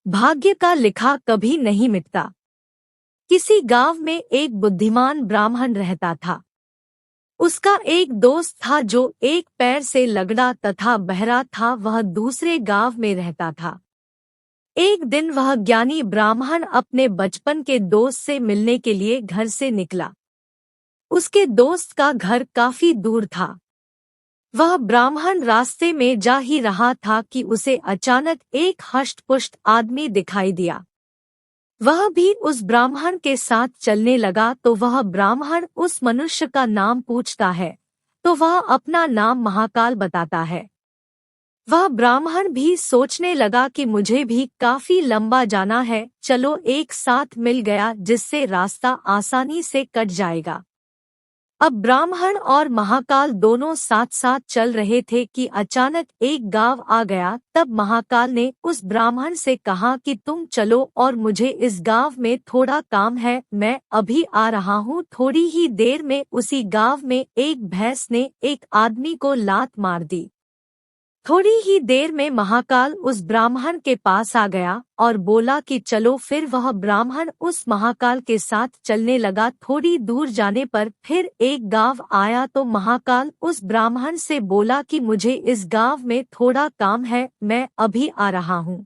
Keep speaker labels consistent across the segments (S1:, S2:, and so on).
S1: भाग्य का लिखा कभी नहीं मिटता। किसी गांव में एक बुद्धिमान ब्राह्मण रहता था। उसका एक दोस्त था जो एक पैर से लगड़ा तथा बहरा था। वह दूसरे गांव में रहता था। एक दिन वह ज्ञानी ब्राह्मण अपने बचपन के दोस्त से मिलने के लिए घर से निकला। उसके दोस्त का घर काफी दूर था। वह ब्राह्मण रास्ते में जा ही रहा था कि उसे अचानक एक हष्ट-पुष्ट आदमी दिखाई दिया। वह भी उस ब्राह्मण के साथ चलने लगा तो वह ब्राह्मण उस मनुष्य का नाम पूछता है तो वह अपना नाम महाकाल बताता है। वह ब्राह्मण भी सोचने लगा कि मुझे भी काफी लंबा जाना है, चलो एक साथ मिल गया जिससे रास्ता आसानी से कट जाएगा। अब ब्राह्मण और महाकाल दोनों साथ साथ चल रहे थे कि अचानक एक गांव आ गया। तब महाकाल ने उस ब्राह्मण से कहा कि तुम चलो और मुझे इस गांव में थोड़ा काम है, मैं अभी आ रहा हूँ। थोड़ी ही देर में उसी गांव में एक भैंस ने एक आदमी को लात मार दी। थोड़ी ही देर में महाकाल उस ब्राह्मण के पास आ गया और बोला कि चलो। फिर वह ब्राह्मण उस महाकाल के साथ चलने लगा। थोड़ी दूर जाने पर फिर एक गांव आया तो महाकाल उस ब्राह्मण से बोला कि मुझे इस गांव में थोड़ा काम है, मैं अभी आ रहा हूँ।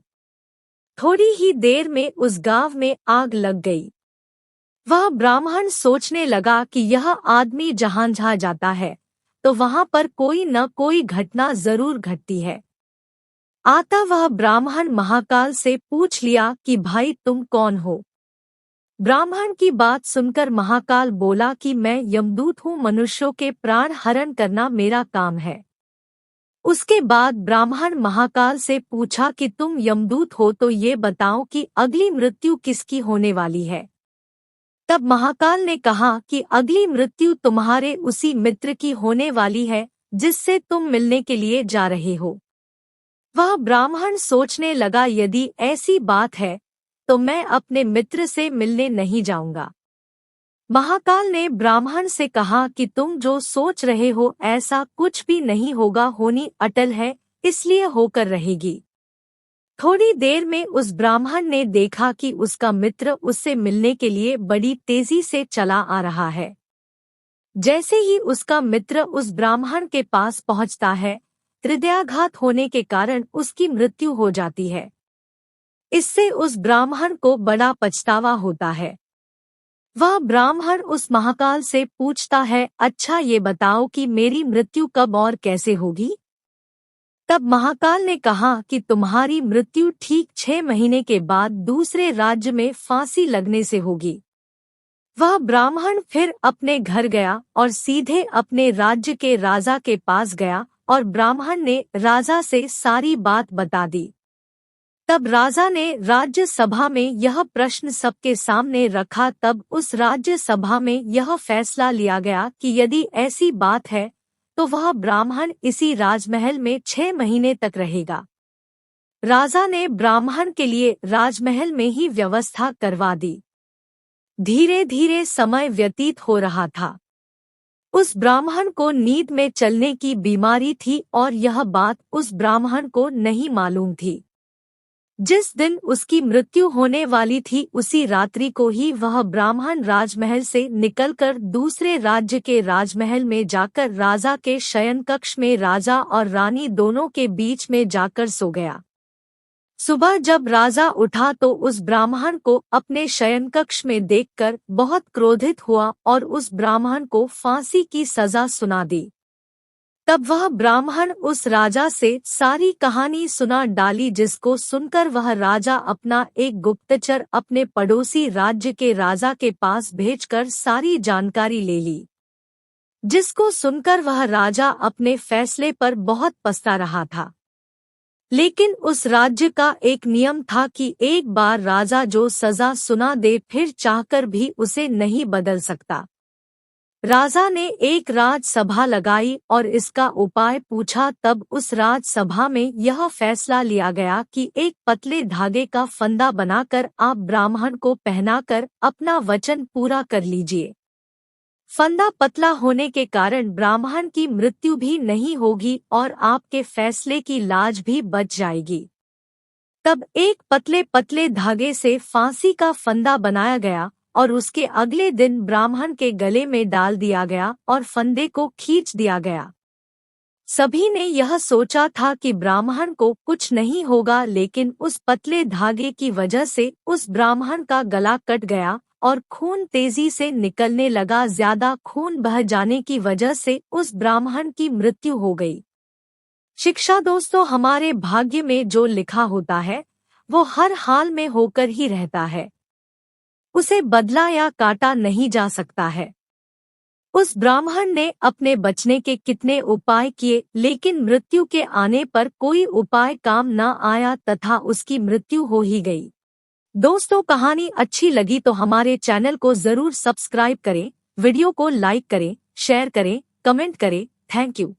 S1: थोड़ी ही देर में उस गांव में आग लग गई। वह ब्राह्मण सोचने लगा कि यह आदमी जहाँ जहाँ जाता है तो वहां पर कोई न कोई घटना जरूर घटती है। आता वह ब्राह्मण महाकाल से पूछ लिया कि भाई तुम कौन हो। ब्राह्मण की बात सुनकर महाकाल बोला कि मैं यमदूत हूँ, मनुष्यों के प्राण हरण करना मेरा काम है। उसके बाद ब्राह्मण महाकाल से पूछा कि तुम यमदूत हो तो ये बताओ कि अगली मृत्यु किसकी होने वाली है। तब महाकाल ने कहा कि अगली मृत्यु तुम्हारे उसी मित्र की होने वाली है जिससे तुम मिलने के लिए जा रहे हो। वह ब्राह्मण सोचने लगा यदि ऐसी बात है तो मैं अपने मित्र से मिलने नहीं जाऊंगा। महाकाल ने ब्राह्मण से कहा कि तुम जो सोच रहे हो ऐसा कुछ भी नहीं होगा, होनी अटल है इसलिए होकर रहेगी। थोड़ी देर में उस ब्राह्मण ने देखा कि उसका मित्र उससे मिलने के लिए बड़ी तेजी से चला आ रहा है। जैसे ही उसका मित्र उस ब्राह्मण के पास पहुंचता है, हृदयाघात होने के कारण उसकी मृत्यु हो जाती है। इससे उस ब्राह्मण को बड़ा पछतावा होता है। वह ब्राह्मण उस महाकाल से पूछता है, अच्छा ये बताओ कि मेरी मृत्यु कब और कैसे होगी। तब महाकाल ने कहा कि तुम्हारी मृत्यु ठीक 6 महीने के बाद दूसरे राज्य में फांसी लगने से होगी। वह ब्राह्मण फिर अपने घर गया और सीधे अपने राज्य के राजा के पास गया और ब्राह्मण ने राजा से सारी बात बता दी। तब राजा ने राज्य सभा में यह प्रश्न सबके सामने रखा। तब उस राज्य सभा में यह फैसला लिया गया कि यदि ऐसी बात है तो वह ब्राह्मण इसी राजमहल में 6 महीने तक रहेगा। राजा ने ब्राह्मण के लिए राजमहल में ही व्यवस्था करवा दी। धीरे धीरे समय व्यतीत हो रहा था। उस ब्राह्मण को नींद में चलने की बीमारी थी और यह बात उस ब्राह्मण को नहीं मालूम थी। जिस दिन उसकी मृत्यु होने वाली थी उसी रात्रि को ही वह ब्राह्मण राजमहल से निकलकर दूसरे राज्य के राजमहल में जाकर राजा के शयन कक्ष में राजा और रानी दोनों के बीच में जाकर सो गया। सुबह जब राजा उठा तो उस ब्राह्मण को अपने शयन कक्ष में देखकर बहुत क्रोधित हुआ और उस ब्राह्मण को फांसी की सजा सुना दी। तब वह ब्राह्मण उस राजा से सारी कहानी सुना डाली, जिसको सुनकर वह राजा अपना एक गुप्तचर अपने पड़ोसी राज्य के राजा के पास भेजकर सारी जानकारी ले ली। जिसको सुनकर वह राजा अपने फैसले पर बहुत पछता रहा था। लेकिन उस राज्य का एक नियम था कि एक बार राजा जो सजा सुना दे फिर चाहकर भी उसे नहीं बदल सकता। राजा ने एक राजसभा लगाई और इसका उपाय पूछा। तब उस राजसभा में यह फैसला लिया गया कि एक पतले धागे का फंदा बनाकर आप ब्राह्मण को पहनाकर अपना वचन पूरा कर लीजिए। फंदा पतला होने के कारण ब्राह्मण की मृत्यु भी नहीं होगी और आपके फैसले की लाज भी बच जाएगी। तब एक पतले पतले धागे से फांसी का फंदा बनाया गया और उसके अगले दिन ब्राह्मण के गले में डाल दिया गया और फंदे को खींच दिया गया। सभी ने यह सोचा था कि ब्राह्मण को कुछ नहीं होगा, लेकिन उस पतले धागे की वजह से उस ब्राह्मण का गला कट गया और खून तेजी से निकलने लगा। ज्यादा खून बह जाने की वजह से उस ब्राह्मण की मृत्यु हो गई। शिक्षा दोस्तों, हमारे भाग्य में जो लिखा होता है वो हर हाल में होकर ही रहता है, उसे बदला या काटा नहीं जा सकता है। उस ब्राह्मण ने अपने बचने के कितने उपाय किए, लेकिन मृत्यु के आने पर कोई उपाय काम न आया तथा उसकी मृत्यु हो ही गई। दोस्तों, कहानी अच्छी लगी तो हमारे चैनल को जरूर सब्सक्राइब करें, वीडियो को लाइक करें, शेयर करें, कमेंट करें। Thank you.